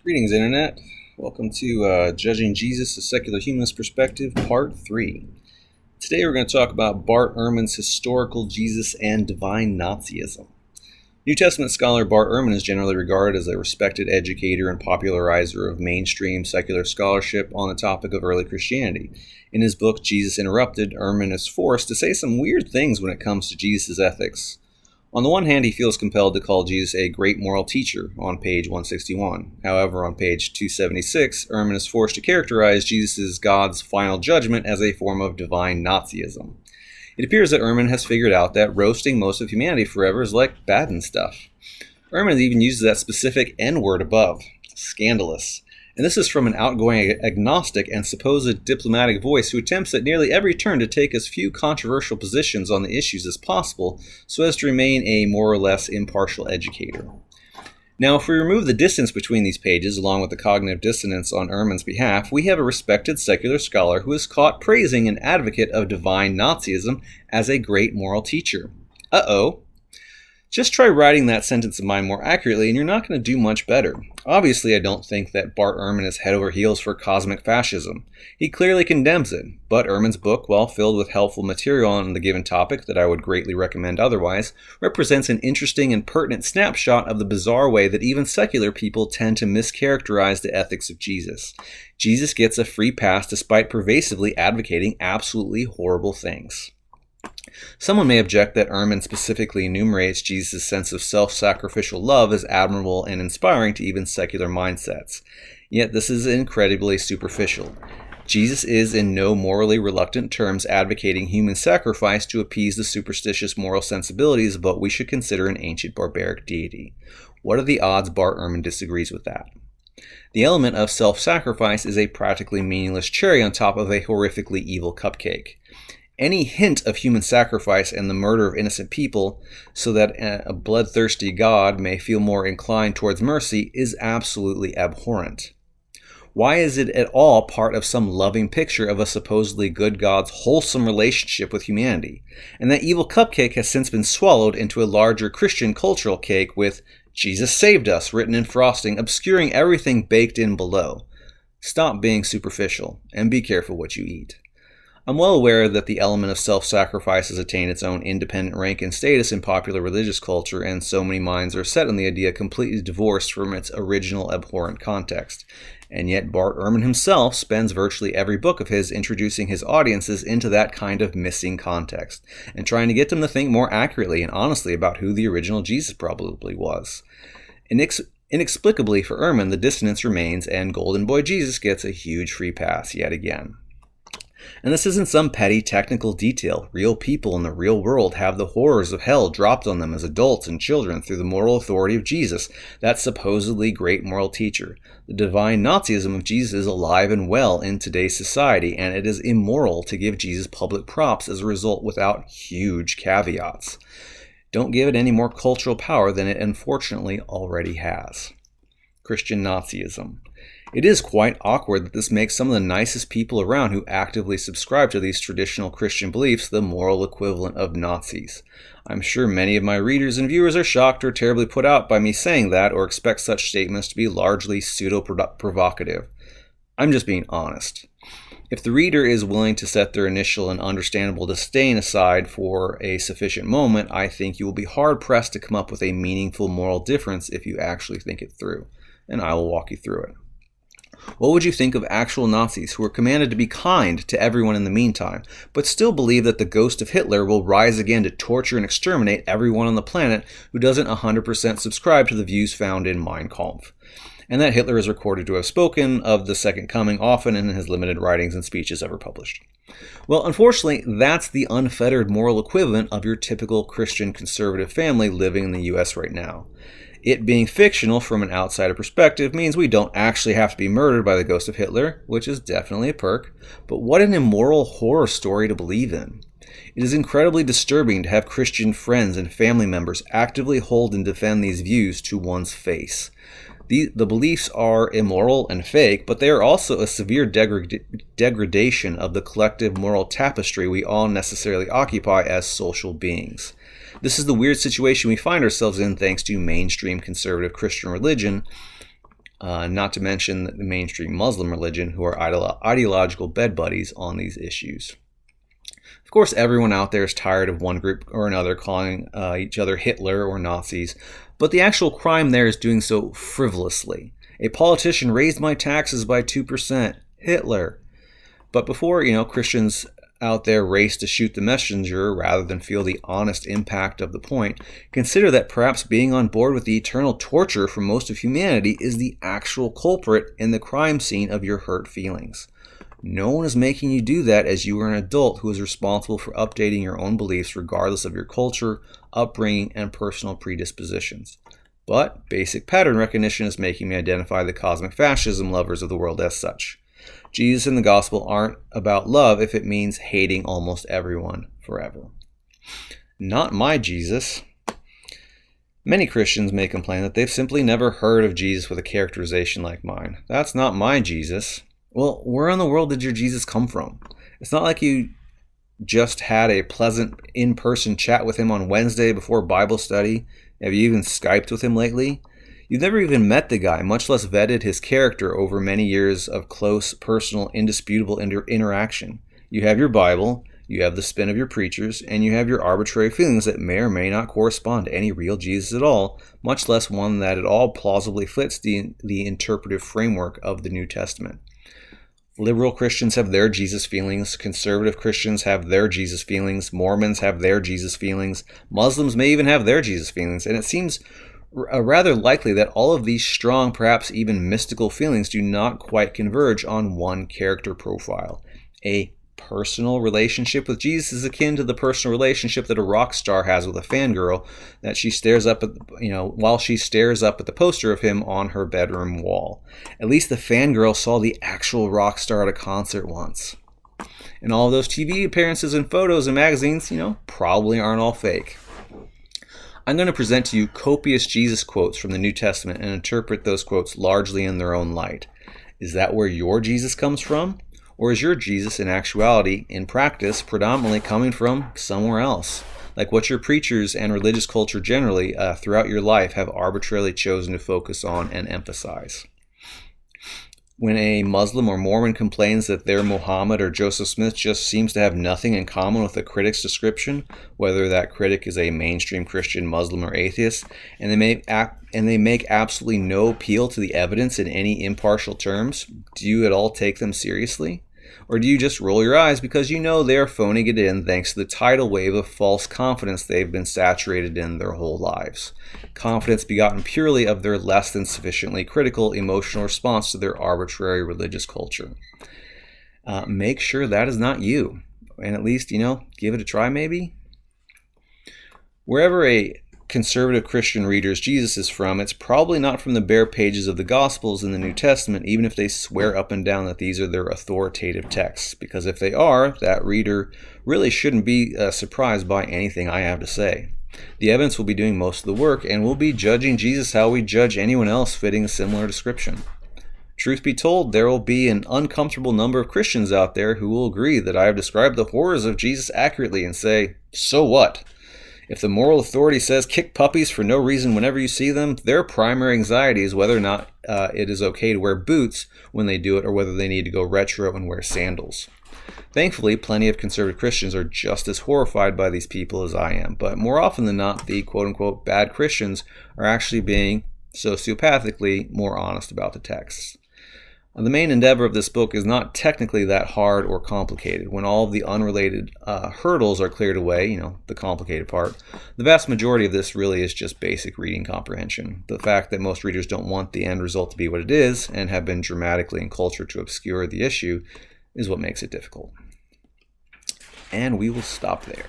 Greetings, Internet. Welcome to Judging Jesus, a Secular Humanist Perspective, Part 3. Today we're going to talk about Bart Ehrman's Historical Jesus and Divine Nazism. New Testament scholar Bart Ehrman is generally regarded as a respected educator and popularizer of mainstream secular scholarship on the topic of early Christianity. In his book, Jesus Interrupted, Ehrman is forced to say some weird things when it comes to Jesus' ethics. On the one hand, he feels compelled to call Jesus a great moral teacher on page 161. However, on page 276, Ehrman is forced to characterize Jesus' God's final judgment as a form of divine Nazism. It appears that Ehrman has figured out that roasting most of humanity forever is like bad and stuff. Ehrman even uses that specific N-word above, scandalous. And this is from an outgoing agnostic and supposed diplomatic voice who attempts at nearly every turn to take as few controversial positions on the issues as possible so as to remain a more or less impartial educator. Now, if we remove the distance between these pages, along with the cognitive dissonance on Ehrman's behalf, we have a respected secular scholar who is caught praising an advocate of divine Nazism as a great moral teacher. Uh-oh. Just try writing that sentence of mine more accurately and you're not going to do much better. Obviously, I don't think that Bart Ehrman is head over heels for cosmic fascism. He clearly condemns it, but Ehrman's book, while filled with helpful material on the given topic that I would greatly recommend otherwise, represents an interesting and pertinent snapshot of the bizarre way that even secular people tend to mischaracterize the ethics of Jesus. Jesus gets a free pass despite pervasively advocating absolutely horrible things. Someone may object that Ehrman specifically enumerates Jesus' sense of self-sacrificial love as admirable and inspiring to even secular mindsets. Yet this is incredibly superficial. Jesus is in no morally reluctant terms advocating human sacrifice to appease the superstitious moral sensibilities of what we should consider an ancient barbaric deity. What are the odds Bart Ehrman disagrees with that? The element of self-sacrifice is a practically meaningless cherry on top of a horrifically evil cupcake. Any hint of human sacrifice and the murder of innocent people so that a bloodthirsty God may feel more inclined towards mercy is absolutely abhorrent. Why is it at all part of some loving picture of a supposedly good God's wholesome relationship with humanity? And that evil cupcake has since been swallowed into a larger Christian cultural cake with "Jesus saved us" written in frosting, obscuring everything baked in below. Stop being superficial and be careful what you eat. I'm well aware that the element of self-sacrifice has attained its own independent rank and status in popular religious culture, and so many minds are set on the idea completely divorced from its original abhorrent context. And yet Bart Ehrman himself spends virtually every book of his introducing his audiences into that kind of missing context, and trying to get them to think more accurately and honestly about who the original Jesus probably was. Inexplicably for Ehrman, the dissonance remains, and Golden Boy Jesus gets a huge free pass yet again. And this isn't some petty technical detail. Real people in the real world have the horrors of hell dropped on them as adults and children through the moral authority of Jesus, that supposedly great moral teacher. The divine Nazism of Jesus is alive and well in today's society, and it is immoral to give Jesus public props as a result without huge caveats. Don't give it any more cultural power than it unfortunately already has. Christian Nazism. It is quite awkward that this makes some of the nicest people around who actively subscribe to these traditional Christian beliefs the moral equivalent of Nazis. I'm sure many of my readers and viewers are shocked or terribly put out by me saying that, or expect such statements to be largely pseudo-provocative. I'm just being honest. If the reader is willing to set their initial and understandable disdain aside for a sufficient moment, I think you will be hard-pressed to come up with a meaningful moral difference if you actually think it through. And I will walk you through it. What would you think of actual Nazis who were commanded to be kind to everyone in the meantime, but still believe that the ghost of Hitler will rise again to torture and exterminate everyone on the planet who doesn't 100% subscribe to the views found in Mein Kampf? And that Hitler is recorded to have spoken of the Second Coming often in his limited writings and speeches ever published. Well, unfortunately, that's the unfettered moral equivalent of your typical Christian conservative family living in the US right now. It being fictional from an outsider perspective means we don't actually have to be murdered by the ghost of Hitler, which is definitely a perk, but what an immoral horror story to believe in. It is incredibly disturbing to have Christian friends and family members actively hold and defend these views to one's face. The beliefs are immoral and fake, but they are also a severe degradation of the collective moral tapestry we all necessarily occupy as social beings. This is the weird situation we find ourselves in thanks to mainstream conservative Christian religion, not to mention the mainstream Muslim religion, who are ideological bed buddies on these issues. Of course, everyone out there is tired of one group or another calling each other Hitler or Nazis, but the actual crime there is doing so frivolously. A politician raised my taxes by 2%. Hitler. But before, Christians out there race to shoot the messenger rather than feel the honest impact of the point, consider that perhaps being on board with the eternal torture for most of humanity is the actual culprit in the crime scene of your hurt feelings. No one is making you do that, as you are an adult who is responsible for updating your own beliefs regardless of your culture, upbringing, and personal predispositions. But basic pattern recognition is making me identify the cosmic fascism lovers of the world as such. Jesus and the gospel aren't about love if it means hating almost everyone forever. Not my Jesus. Many Christians may complain that they've simply never heard of Jesus with a characterization like mine. That's not my Jesus. Well, where in the world did your Jesus come from? It's not like you just had a pleasant in-person chat with him on Wednesday before Bible study. Have you even Skyped with him lately? You've never even met the guy, much less vetted his character over many years of close, personal, indisputable interaction. You have your Bible, you have the spin of your preachers, and you have your arbitrary feelings that may or may not correspond to any real Jesus at all, much less one that at all plausibly fits the interpretive framework of the New Testament. Liberal Christians have their Jesus feelings, conservative Christians have their Jesus feelings, Mormons have their Jesus feelings, Muslims may even have their Jesus feelings, and it seems rather likely that all of these strong, perhaps even mystical feelings do not quite converge on one character profile. A personal relationship with Jesus is akin to the personal relationship that a rock star has with a fangirl that she stares up at, while she stares up at the poster of him on her bedroom wall. At least the fangirl saw the actual rock star at a concert once. And all those TV appearances and photos and magazines, probably aren't all fake. I'm going to present to you copious Jesus quotes from the New Testament and interpret those quotes largely in their own light. Is that where your Jesus comes from? Or is your Jesus in actuality, in practice, predominantly coming from somewhere else? Like what your preachers and religious culture generally throughout your life have arbitrarily chosen to focus on and emphasize. When a Muslim or Mormon complains that their Muhammad or Joseph Smith just seems to have nothing in common with a critic's description, whether that critic is a mainstream Christian, Muslim, or atheist, and they make absolutely no appeal to the evidence in any impartial terms, do you at all take them seriously? Or do you just roll your eyes because you know they are phoning it in thanks to the tidal wave of false confidence they've been saturated in their whole lives? Confidence begotten purely of their less than sufficiently critical emotional response to their arbitrary religious culture. Make sure that is not you. And at least, give it a try maybe. Wherever a conservative Christian reader's Jesus is from, it's probably not from the bare pages of the Gospels in the New Testament, even if they swear up and down that these are their authoritative texts. Because if they are, that reader really shouldn't be surprised by anything I have to say. The evidence will be doing most of the work, and we'll be judging Jesus how we judge anyone else fitting a similar description. Truth be told, there will be an uncomfortable number of Christians out there who will agree that I have described the horrors of Jesus accurately and say, so what? If the moral authority says kick puppies for no reason whenever you see them, their primary anxiety is whether or not it is okay to wear boots when they do it, or whether they need to go retro and wear sandals. Thankfully, plenty of conservative Christians are just as horrified by these people as I am, but more often than not, the quote-unquote bad Christians are actually being sociopathically more honest about the texts. The main endeavor of this book is not technically that hard or complicated. When all of the unrelated hurdles are cleared away, the complicated part, the vast majority of this really is just basic reading comprehension. The fact that most readers don't want the end result to be what it is and have been dramatically encultured to obscure the issue is what makes it difficult. And we will stop there.